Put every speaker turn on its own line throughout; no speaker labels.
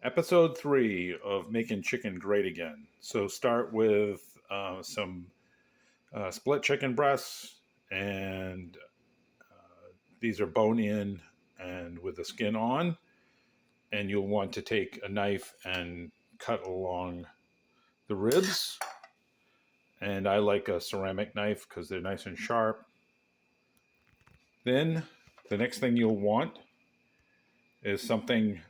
Episode 3 of Making Chicken Great Again. So start with some split chicken breasts, and these are bone in and with the skin on. And you'll want to take a knife and cut along the ribs. And I like a ceramic knife because they're nice and sharp. Then the next thing you'll want is something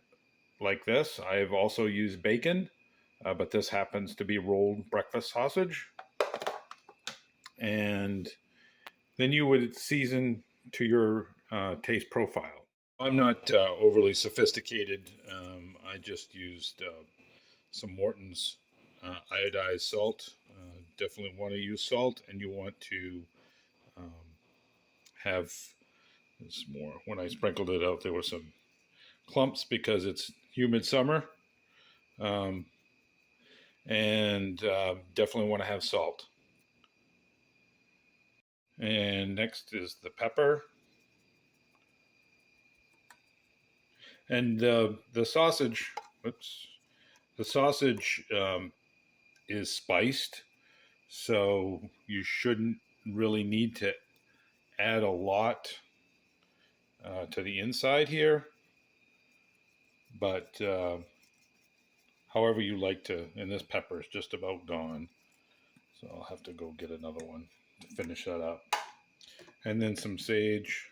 like this. I've also used bacon, but this happens to be rolled breakfast sausage. And then you would season to your taste profile. I'm not overly sophisticated. I just used some Morton's iodized salt. Definitely want to use salt, and you want to um, have this more. When I sprinkled it out, there were some clumps because it's humid summer, um, and definitely want to have salt. And next is the pepper. And the sausage, oops, the sausage is spiced, so you shouldn't really need to add a lot to the inside here. But however you like to, and this pepper is just about gone, so I'll have to go get another one to finish that up. And then some sage.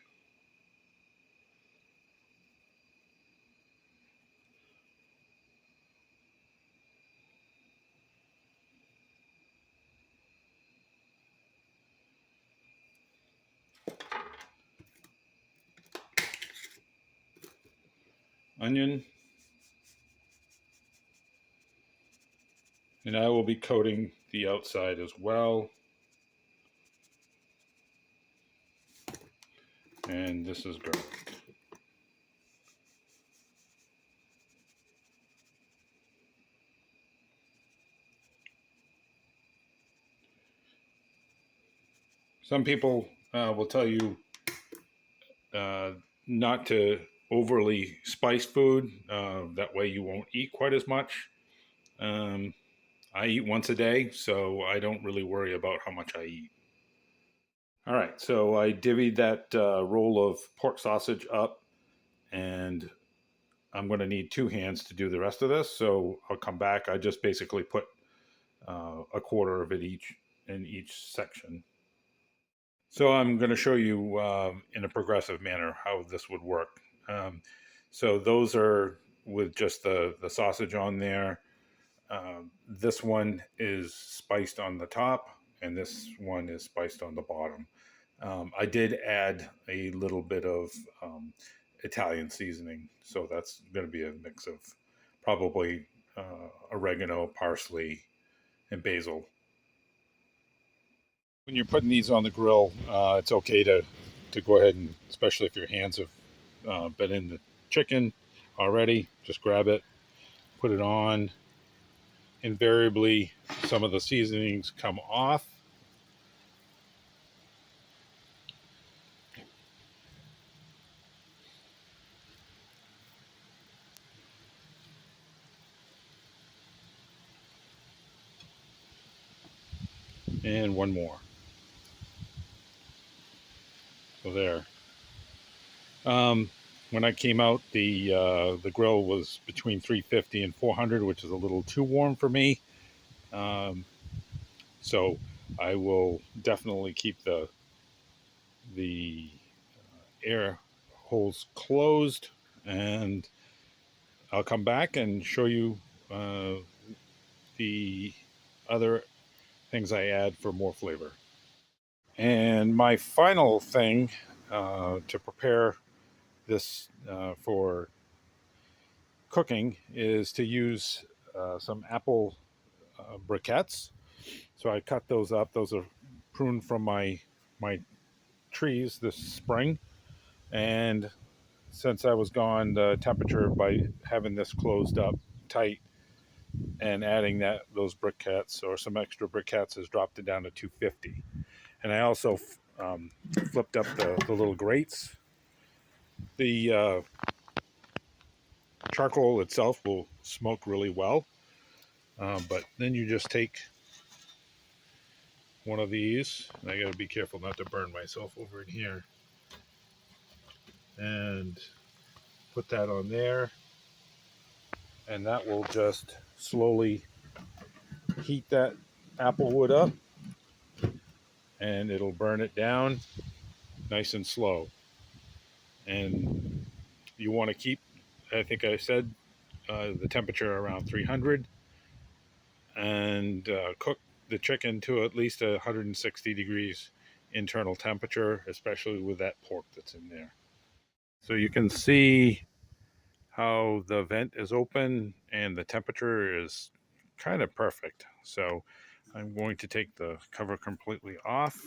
Onion. And I will be coating the outside as well. And this is garlic. Some people will tell you uh, not to overly spice food. That way you won't eat quite as much. Um, I eat once a day, so I don't really worry about how much I eat. All right, so I divvied that roll of pork sausage up, and I'm going to need two hands to do the rest of this. So I'll come back. I just basically put a quarter of it each in each section. So I'm going to show you in a progressive manner how this would work. Um, so those are with just the sausage on there. This one is spiced on the top, and this one is spiced on the bottom. I did add a little bit of Italian seasoning, so that's going to be a mix of probably oregano, parsley, and basil. When you're putting these on the grill, it's okay to go ahead and, especially if your hands have been in the chicken already, just grab it, put it on. Invariably, some of the seasonings come off. And one more. So there. When I came out, the grill was between 350 and 400, which is a little too warm for me. Um, so I will definitely keep the air holes closed, and I'll come back and show you uh, the other things I add for more flavor. And my final thing to prepare this for cooking is to use some apple briquettes. So I cut those up. Those are pruned from my trees this spring, and since I was gone, the temperature by having this closed up tight and adding those briquettes or some extra briquettes has dropped it down to 250. And I also flipped up the little grates. The charcoal itself will smoke really well. But then you just take one of these, and I got to be careful not to burn myself over in here, and put that on there, and that will just slowly heat that apple wood up, and it'll burn it down nice and slow. And you want to keep, I think I said, the temperature around 300, and cook the chicken to at least 160 degrees internal temperature, especially with that pork that's in there. So you can see how the vent is open and the temperature is kind of perfect. So I'm going to take the cover completely off,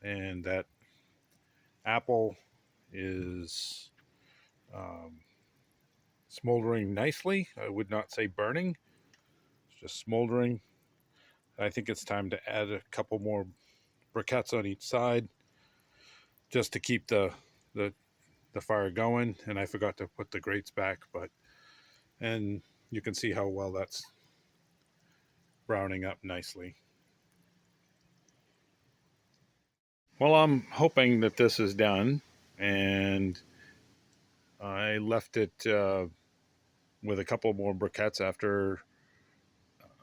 and that apple is um, smoldering nicely. I would not say burning, it's just smoldering. I think it's time to add a couple more briquettes on each side just to keep the the fire going. And I forgot to put the grates back, but and you can see how well that's browning up nicely. Well, I'm hoping that this is done, and I left it with a couple more briquettes after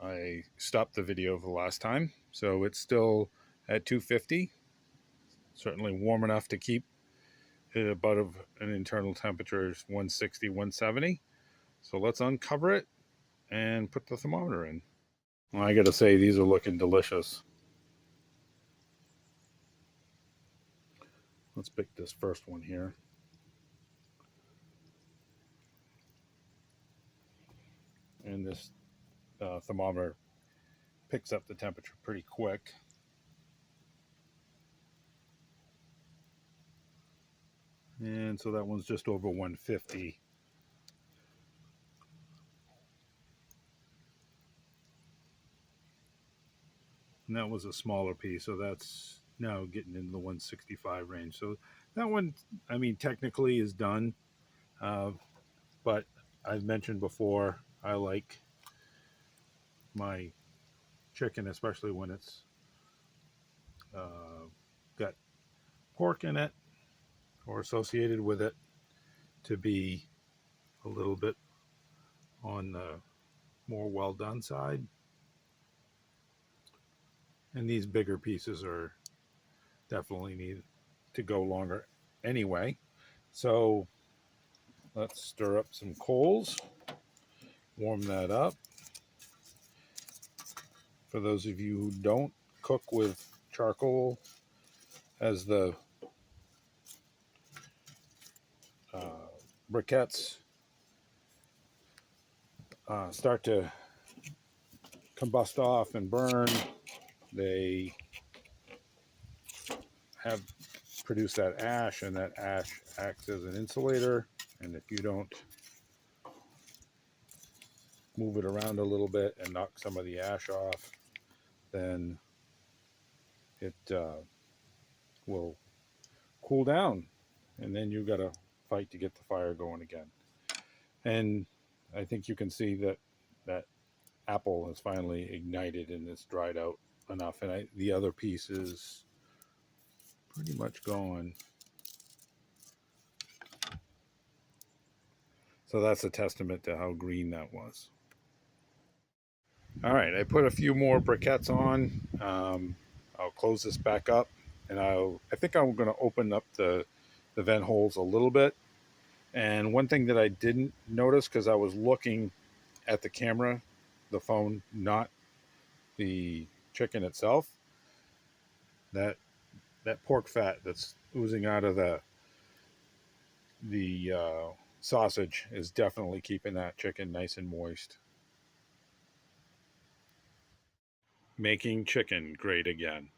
I stopped the video the last time. So it's still at 250, certainly warm enough to keep it above an internal temperature is 160, 170. So let's uncover it and put the thermometer in. Well, I gotta say, these are looking delicious. Let's pick this first one here. And this thermometer picks up the temperature pretty quick. And so that one's just over 150. And that was a smaller piece, so that's now getting in the 165 range. So that one, I mean, technically is done. But I've mentioned before, I like my chicken, especially when it's got pork in it or associated with it, to be a little bit on the more well done side. And these bigger pieces are definitely need to go longer anyway. So let's stir up some coals, warm that up. For those of you who don't cook with charcoal, as the briquettes start to combust off and burn, they have produced that ash, and that ash acts as an insulator. And if you don't move it around a little bit and knock some of the ash off, then it will cool down, and then you've got to fight to get the fire going again. And I think you can see that that apple has finally ignited and it's dried out enough, and the other piece is pretty much gone. So that's a testament to how green that was. All right, I put a few more briquettes on. I'll close this back up, and I think I'm going to open up the vent holes a little bit. And one thing that I didn't notice, because I was looking at the camera, the phone, not the chicken itself, that pork fat that's oozing out of the sausage is definitely keeping that chicken nice and moist. Making chicken great again.